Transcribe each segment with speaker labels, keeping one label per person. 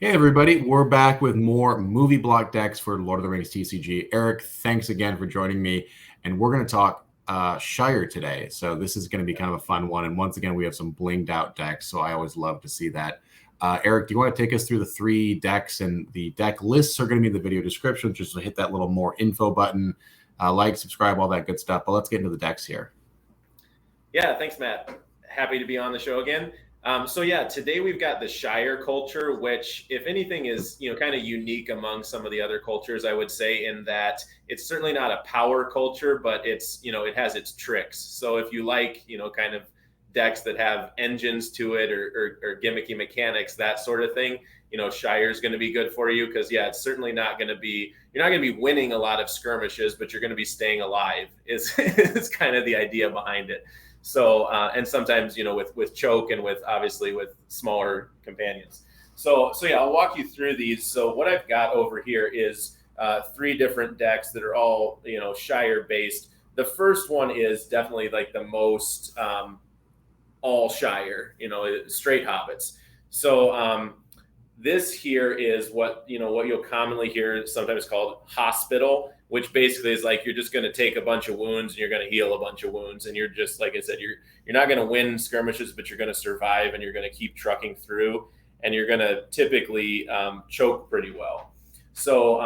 Speaker 1: Hey everybody, we're back with more movie block decks for Lord of the Rings TCG. Eric, thanks again for joining me, and we're going to talk Shire today. So this is going to be kind of a fun one, and once again we have some blinged out decks, so I always love to see that. Eric, do you want to take us through the 3 decks, and the deck lists are going to be in the video description, just hit that little more info button, like, subscribe, all that good stuff, but let's get into the decks here.
Speaker 2: Yeah, thanks, Matt. Happy to be on the show again. Today we've got the Shire culture, which, if anything, is kind of unique among some of the other cultures. I would say in that it's certainly not a power culture, but it's it has its tricks. So if you like kind of decks that have engines to it or gimmicky mechanics, that sort of thing, Shire is going to be good for you because it's certainly not going to be you're not going to be winning a lot of skirmishes, but you're going to be staying alive. Is kind of the idea behind it. So, and sometimes, with choke and obviously with smaller companions. So I'll walk you through these. So what I've got over here is 3 different decks that are all, Shire based. The first one is definitely like the most All-Shire, straight hobbits. So this here is what you'll commonly hear sometimes called hospital, which basically is like you're just going to take a bunch of wounds and you're going to heal a bunch of wounds, and you're just, like I said, you're not going to win skirmishes, but you're going to survive, and you're going to keep trucking through, and you're going to typically choke pretty well. So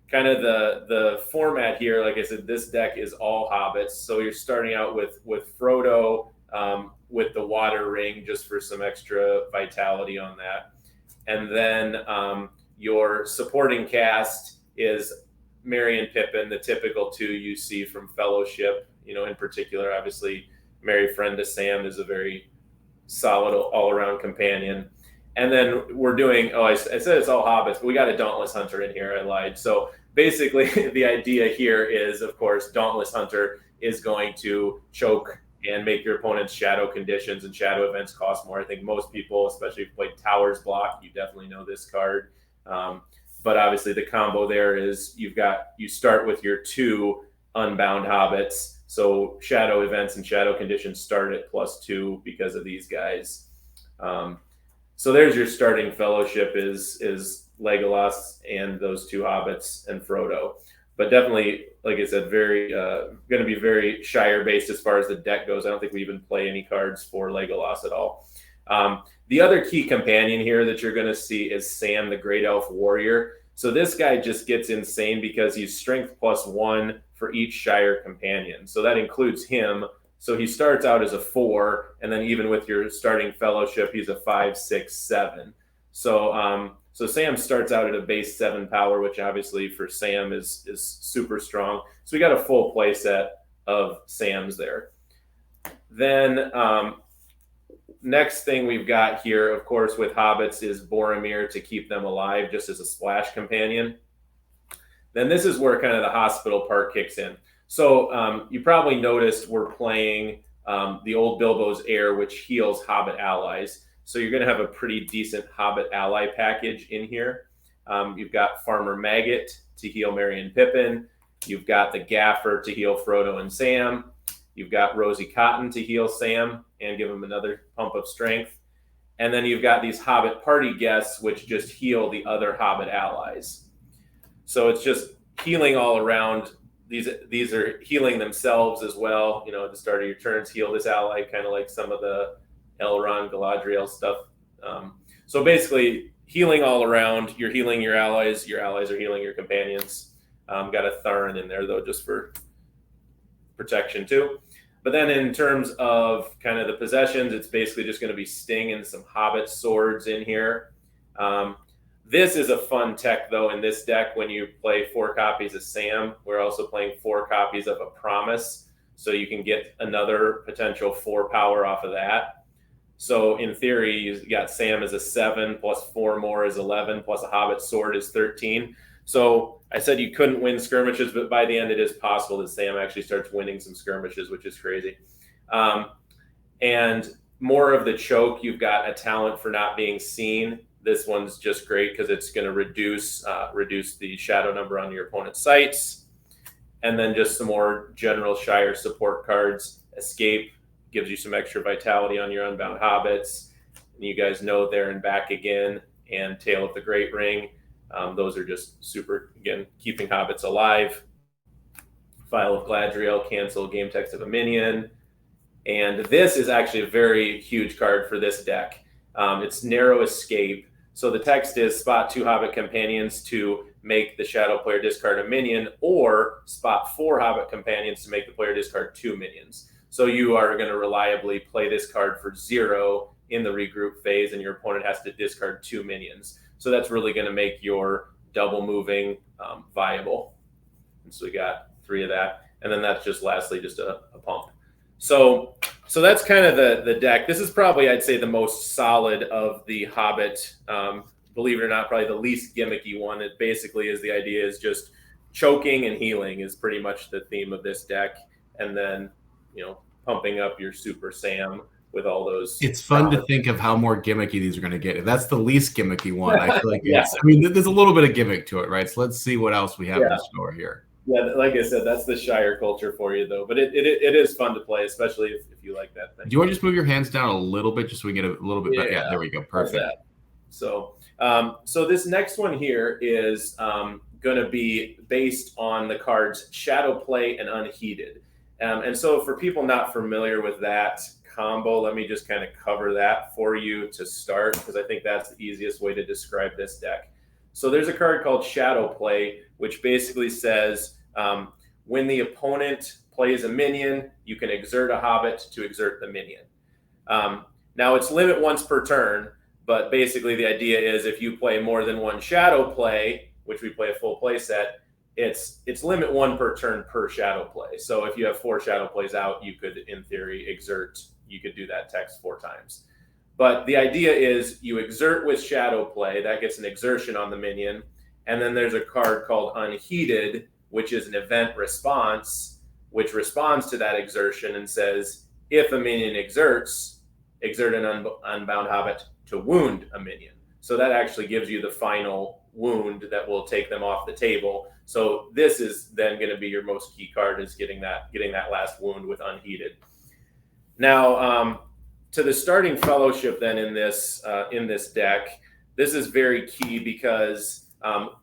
Speaker 2: kind of the format here, like I said, this deck is all hobbits. So you're starting out with Frodo with the water ring, just for some extra vitality on that. And then your supporting cast is Merry and Pippin, the typical 2 you see from Fellowship. In particular, obviously, Merry, friend to Sam, is a very solid all-around companion. And then we're doing, I said it's all hobbits, but we got a Dauntless Hunter in here. I lied. So basically, the idea here is, of course, Dauntless Hunter is going to choke and make your opponent's shadow conditions and shadow events cost more. I think most people, especially if you played Towers block, you definitely know this card. But obviously the combo there is you start with your 2 unbound hobbits. So shadow events and shadow conditions start at +2 because of these guys. So there's your starting Fellowship is Legolas and those 2 hobbits and Frodo. But definitely, like I said, very going to be very Shire based as far as the deck goes. I don't think we even play any cards for Legolas at all. The other key companion here that you're going to see is Sam, the Great Elf Warrior. So this guy just gets insane because he's strength +1 for each Shire companion. So that includes him. So he starts out as a 4, and then even with your starting Fellowship, he's a 5, 6, 7. So Sam starts out at a base 7 power, which obviously for Sam is super strong. So we got a full play set of Sams there. Then next thing we've got here, of course, with hobbits is Boromir to keep them alive, just as a splash companion. Then this is where kind of the hospital part kicks in. So you probably noticed we're playing the old Bilbo's Heir, which heals hobbit allies. So you're going to have a pretty decent hobbit ally package in here. You've got Farmer Maggot to heal Merry and Pippin. You've got the Gaffer to heal Frodo and Sam. You've got Rosie Cotton to heal Sam and give him another pump of strength. And then you've got these Hobbit party guests, which just heal the other Hobbit allies. So it's just healing all around. These are healing themselves as well. At the start of your turns, heal this ally, kind of like some of the Elrond, Galadriel stuff. So basically, healing all around. You're healing your allies are healing your companions. Got a Thrarin in there, though, just for protection, too. But then in terms of kind of the possessions, it's basically just going to be Sting and some Hobbit swords in here. This is a fun tech, though, in this deck. When you play 4 copies of Sam, we're also playing 4 copies of a Promise. So you can get another potential 4 power off of that. So in theory, you got Sam as a 7, plus 4 more is 11, plus a Hobbit sword is 13. So I said you couldn't win skirmishes, but by the end it is possible that Sam actually starts winning some skirmishes, which is crazy. And more of the choke, you've got a talent for not being seen. This one's just great because it's going to reduce the shadow number on your opponent's sights. And then just some more general Shire support cards. Escape gives you some extra vitality on your unbound hobbits. And you guys know there and back again. and Tale of the Great Ring. Those are just super, again, keeping hobbits alive. Phial of Galadriel, cancel game text of a minion. And this is actually a very huge card for this deck. It's Narrow Escape. So the text is spot 2 Hobbit companions to make the shadow player discard a minion, or spot 4 Hobbit companions to make the player discard 2 minions. So you are going to reliably play this card for 0 in the regroup phase, and your opponent has to discard 2 minions. So that's really going to make your double moving viable. And so we got 3 of that. And then that's just lastly just a pump. So that's kind of the deck. This is probably, I'd say, the most solid of the Hobbit. Believe it or not, probably the least gimmicky one. It basically is, the idea is just choking and healing is pretty much the theme of this deck. And then, pumping up your Super Sam with all those.
Speaker 1: It's fun to think of how more gimmicky these are going to get. If that's the least gimmicky one, I feel like there's a little bit of gimmick to it, right? So let's see what else we have in store here.
Speaker 2: Yeah, like I said, that's the Shire culture for you, though. But it is fun to play, especially if you like that thing.
Speaker 1: Do you want to just move your hands down a little bit just so we get a little bit better? Yeah, there we go. Perfect.
Speaker 2: So this next one here is going to be based on the cards Shadowplay and Unheeded. And so for people not familiar with that combo, let me just kind of cover that for you to start, because I think that's the easiest way to describe this deck. So there's a card called Shadowplay, which basically says when the opponent plays a minion, you can exert a Hobbit to exert the minion. Now it's limit once per turn, but basically the idea is if you play more than one Shadowplay, which we play a full play set, it's limit 1 per turn per Shadowplay. So if you have 4 Shadowplays out, you could, in theory, you could do that text 4 times. But the idea is you exert with Shadowplay, that gets an exertion on the minion. And then there's a card called Unheeded, which is an event response, which responds to that exertion and says, if a minion exerts, exert an unbound Hobbit to wound a minion. So that actually gives you the final wound that will take them off the table. So this is then going to be your most key card, is getting that last wound with Unheeded. Now, to the starting fellowship then in this deck, this is very key because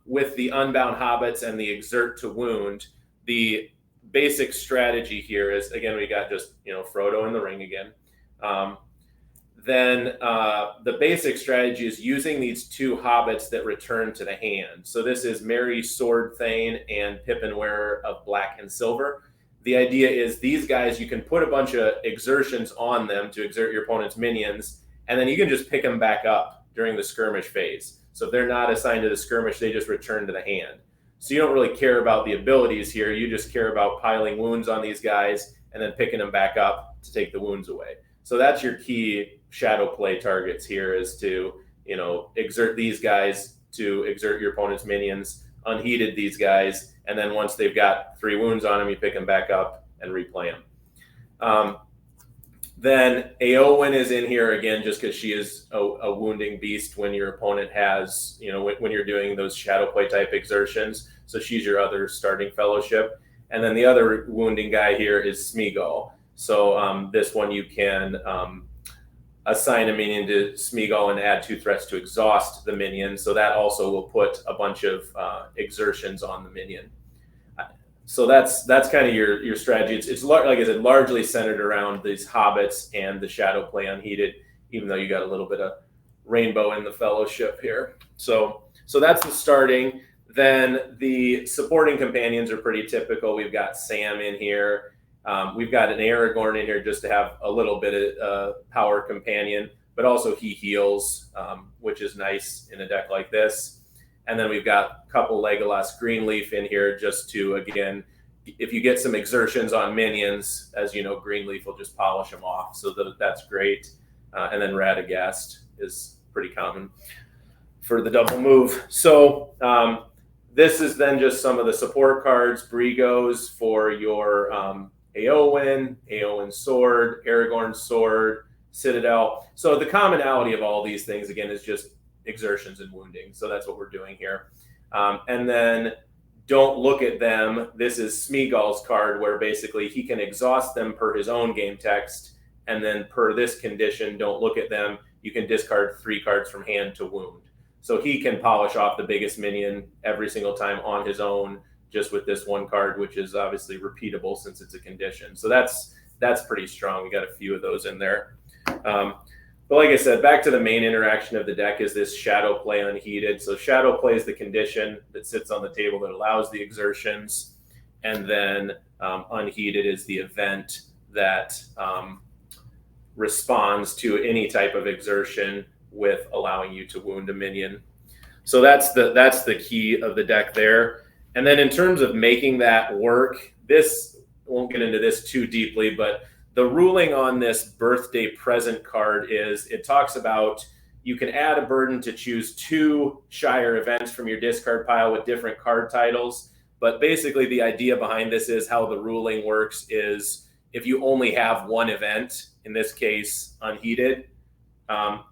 Speaker 2: with the unbound hobbits and the exert to wound, the basic strategy here is, again, we got just Frodo in the ring again. Then the basic strategy is using these 2 hobbits that return to the hand. So this is Merry Sword Thane and Pippin Wearer of Black and Silver. The idea is these guys, you can put a bunch of exertions on them to exert your opponent's minions, and then you can just pick them back up during the skirmish phase. So if they're not assigned to the skirmish, they just return to the hand. So you don't really care about the abilities here. You just care about piling wounds on these guys and then picking them back up to take the wounds away. So that's your key Shadowplay targets here, is to, exert these guys to exert your opponent's minions, Unheeded these guys, and then once they've got 3 wounds on them, you pick them back up and replay them. Then Éowyn is in here again, just because she is a wounding beast when your opponent has, when you're doing those Shadowplay type exertions. So she's your other starting fellowship. And then the other wounding guy here is Smeagol. So this one you can assign a minion to Smeagol and add 2 threats to exhaust the minion. So that also will put a bunch of exertions on the minion. So that's kind of your strategy. It's like I said, largely centered around these hobbits and the Shadowplay Unheeded, even though you got a little bit of rainbow in the fellowship here. So that's the starting. Then the supporting companions are pretty typical. We've got Sam in here. We've got an Aragorn in here just to have a little bit of power companion, but also he heals, which is nice in a deck like this. And then we've got a couple Legolas Greenleaf in here just to, again, if you get some exertions on minions, as you know, Greenleaf will just polish them off. So that's great. And then Radagast is pretty common for the double move. So this is then just some of the support cards. Brigos for your Éowyn's sword, Aragorn's sword, Citadel. So the commonality of all these things, again, is just exertions and wounding. So that's what we're doing here. And then don't look at them. This is Smeagol's card, where basically he can exhaust them per his own game text. And then per this condition, don't look at them. You can discard 3 cards from hand to wound. So he can polish off the biggest minion every single time on his own, just with this one card, which is obviously repeatable since it's a condition. So that's pretty strong. We got a few of those in there. But like I said, back to the main interaction of the deck is this Shadowplay Unheeded. So Shadowplay is the condition that sits on the table that allows the exertions. And then Unheeded is the event that responds to any type of exertion with allowing you to wound a minion. So that's the key of the deck there. And then in terms of making that work, this won't get into this too deeply, but the ruling on this birthday present card is it talks about you can add a burden to choose 2 Shire events from your discard pile with different card titles. But basically the idea behind this is how the ruling works is if you only have one event, in this case, Unheeded,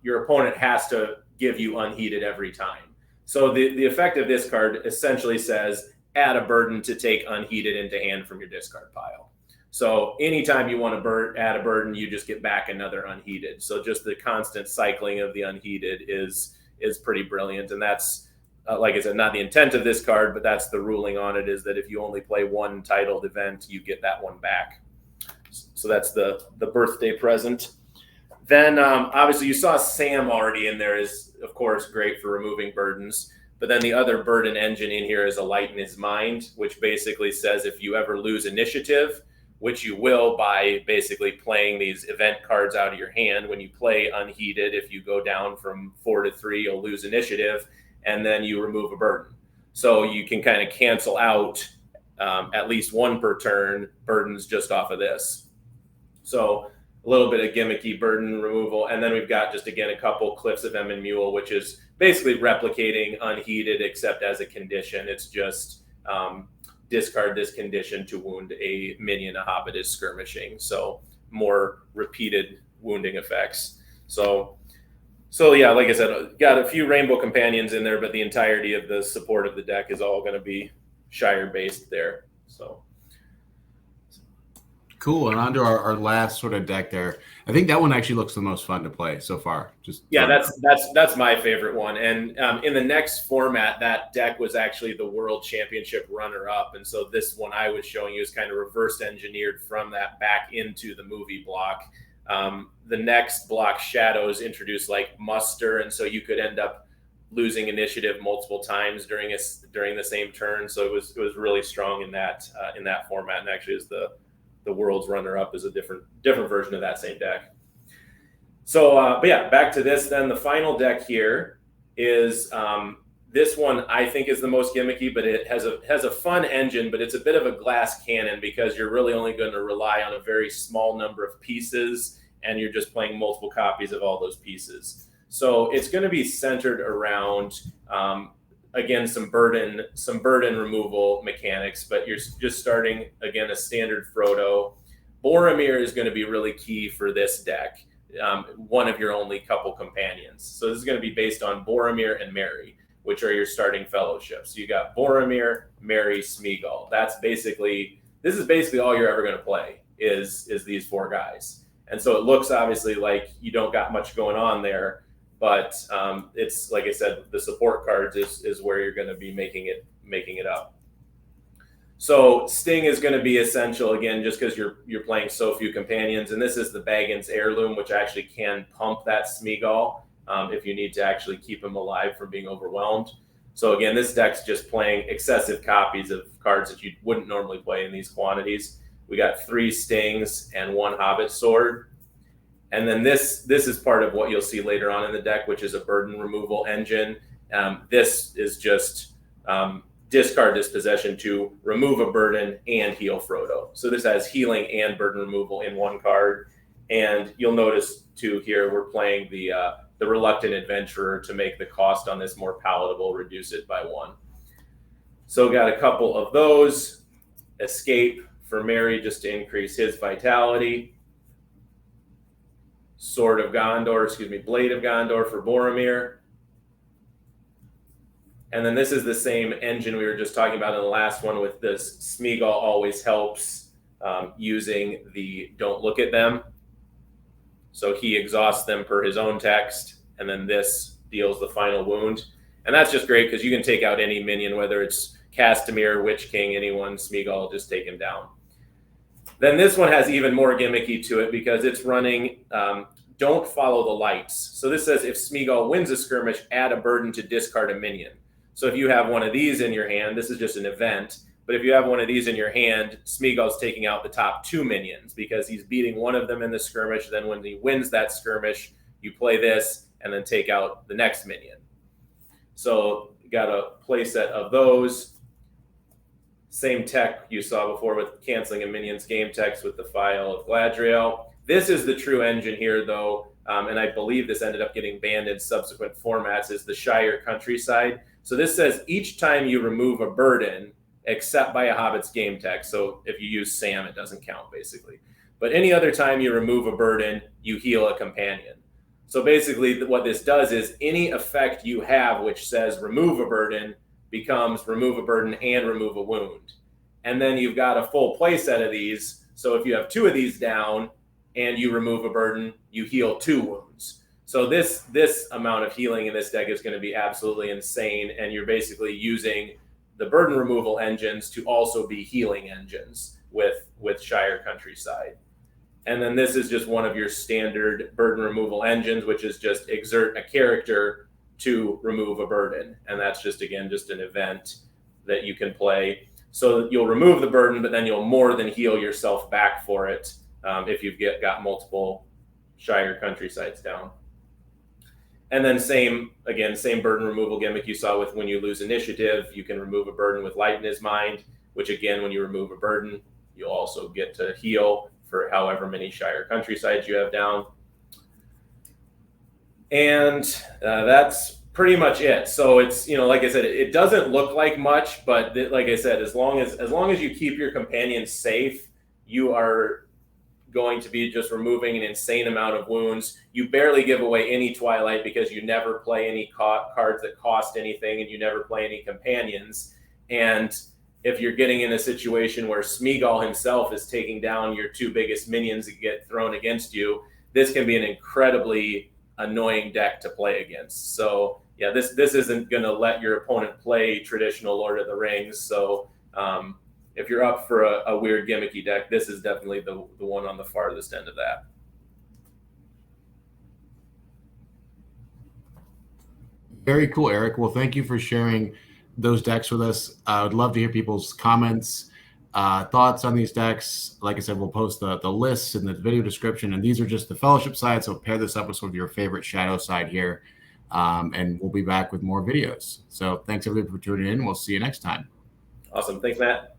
Speaker 2: your opponent has to give you Unheeded every time. So the effect of this card essentially says add a burden to take Unheeded into hand from your discard pile. So anytime you want to add a burden, you just get back another Unheeded. So just the constant cycling of the Unheeded is pretty brilliant. And that's, like I said, not the intent of this card, but that's the ruling on it, is that if you only play one titled event, you get that one back. So that's the birthday present. Then obviously you saw Sam already in there is, of course, great for removing burdens. But then the other burden engine in here is a Light in His Mind, which basically says if you ever lose initiative, which you will by basically playing these event cards out of your hand. When you play Unheeded, if you go down from 4 to 3, you'll lose initiative, and then you remove a burden. So you can kind of cancel out at least one per turn burdens just off of this. So a little bit of gimmicky burden removal. And then we've got just, again, a couple Cliffs of Emyn Muil, which is basically replicating Unheeded, except as a condition. It's just discard this condition to wound a minion a Hobbit is skirmishing. So more repeated wounding effects. So yeah, like I said, got a few Rainbow Companions in there, but the entirety of the support of the deck is all going to be Shire based there. So
Speaker 1: cool. And onto our last sort of deck there. I think that one actually looks the most fun to play so far. That's
Speaker 2: my favorite one. And in the next format, that deck was actually the World Championship runner-up. And so this one I was showing you is kind of reverse engineered from that back into the movie block. The next block, Shadows, introduced like muster, and so you could end up losing initiative multiple times during the same turn. So it was really strong in that format, and actually is the world's runner-up is a different version of that same deck. So, but yeah, back to this then. The final deck here is this one I think is the most gimmicky, but it has a fun engine, but it's a bit of a glass cannon because you're really only going to rely on a very small number of pieces, and you're just playing multiple copies of all those pieces. So it's going to be centered around again, some burden removal mechanics, but you're just starting, again, a standard Frodo. Boromir is going to be really key for this deck, one of your only couple companions. So this is going to be based on Boromir and Merry, which are your starting fellowships. So you got Boromir, Merry, Smeagol. This is basically all you're ever going to play is these 4 guys. And so it looks obviously like you don't got much going on there, but it's, like I said, the support cards is where you're going to be making it up. So Sting is going to be essential, again, just because you're playing so few companions. And this is the Baggins Heirloom, which actually can pump that Smeagol if you need to actually keep him alive from being overwhelmed. So again, this deck's just playing excessive copies of cards that you wouldn't normally play in these quantities. We got 3 Stings and 1 Hobbit Sword. And then this is part of what you'll see later on in the deck, which is a burden removal engine. This is just discard this possession to remove a burden and heal Frodo. So this has healing and burden removal in one card. And you'll notice too here we're playing the Reluctant Adventurer to make the cost on this more palatable, reduce it by 1. So got a couple of those. Escape for Merry just to increase his vitality. Blade of Gondor for Boromir. And then this is the same engine we were just talking about in the last one with this Smeagol always helps using the Don't Look at Them. So he exhausts them per his own text, and then this deals the final wound. And that's just great because you can take out any minion, whether it's Castamere, Witch King, anyone, Smeagol, just take him down. Then this one has even more gimmicky to it because it's running Don't Follow the Lights. So this says if Smeagol wins a skirmish, add a burden to discard a minion. So if you have one of these in your hand, this is just an event, but if you have one of these in your hand, Smeagol's taking out the top 2 minions because he's beating one of them in the skirmish. Then when he wins that skirmish, you play this and then take out the next minion. So you got a play set of those. Same tech you saw before with canceling a minion's game text with the Phial of Galadriel. This is the true engine here, though, and I believe this ended up getting banned in subsequent formats, is the Shire Countryside. So this says each time you remove a burden, except by a Hobbit's game text. So if you use Sam, it doesn't count, basically. But any other time you remove a burden, you heal a companion. So basically what this does is any effect you have which says remove a burden becomes remove a burden and remove a wound. And then you've got a full play set of these. So if you have 2 of these down and you remove a burden, you heal 2 wounds. So this amount of healing in this deck is going to be absolutely insane. And you're basically using the burden removal engines to also be healing engines with Shire Countryside. And then this is just one of your standard burden removal engines, which is just exert a character to remove a burden. And that's just, again, just an event that you can play. So you'll remove the burden, but then you'll more than heal yourself back for it if you've got multiple Shire Countrysides down. And then same burden removal gimmick you saw with when you lose initiative, you can remove a burden with Light in His Mind, which again, when you remove a burden, you'll also get to heal for however many Shire Countrysides you have down. And that's pretty much it. So it's, like I said, it doesn't look like much, but like I said, as long as you keep your companions safe, you are going to be just removing an insane amount of wounds. You barely give away any Twilight because you never play any cards that cost anything, and you never play any companions. And if you're getting in a situation where Smeagol himself is taking down your 2 biggest minions that get thrown against you, this can be an incredibly annoying deck to play against. So yeah, this isn't going to let your opponent play traditional Lord of the Rings. So if you're up for a weird gimmicky deck, this is definitely the one on the farthest end of that.
Speaker 1: Very cool, Eric. Well, thank you for sharing those decks with us. I would love to hear people's comments, thoughts on these decks. Like I said, we'll post the lists in the video description, and these are just the Fellowship side, so pair this up with some of your favorite Shadow side here, and we'll be back with more videos. So thanks everybody for tuning in. We'll see you next time.
Speaker 2: Awesome. Thanks, Matt.